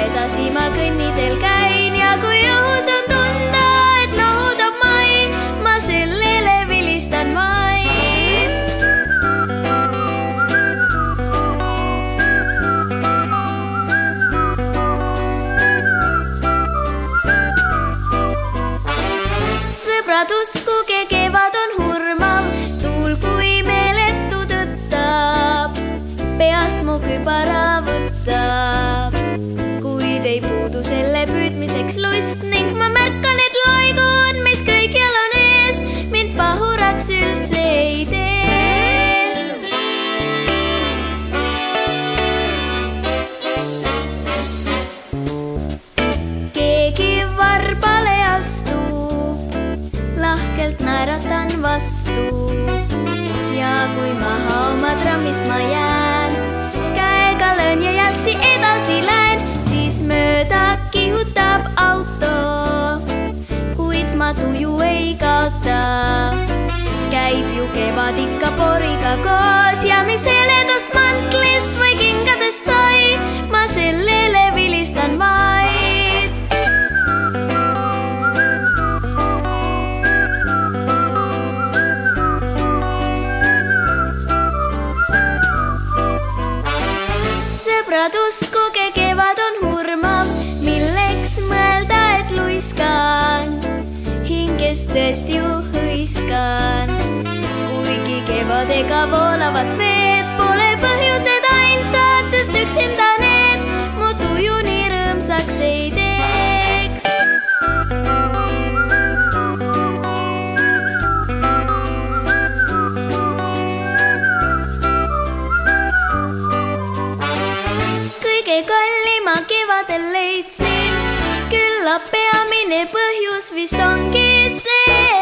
edasi ma kõnniteel käin ja kui õhus on tunda, et lahutab mai, ma sellele vilistan vaid. Sõbrad, uskuge, kevad on hurmav, tuul kui meeletu tõttab, peast mu kübara võtab. Kuid ei puudu selle püüdmiseks lust ning ma märkan, et laigud, mis kõikjal on ees, mind pahuraks üldse ei tee. Keegi varbale astub, lahkelt naeratan vastu ja kui maha oma trammist ma jään, käega löön ja jalgsi edasi lähen, siis mööda kihutab auto, kuid ma tuju ei kaota. Käib ju kevad ikka poriga koos ja mis heledast mantlist või kingadest sai, ma sellele vilistan vaid. Sõbrad, uskuge, kevad on hurmav, milleks mõelda, et luiskan, hinges tõesti ju hõiskan. Kuigi kevadega voolavat veed, pole põhjused ainsad, sest üksinda need mu tuju nii rõõmsaks ei teeks. Kallima kevadel leidsin, küllap peamine põhjus vist ongi see,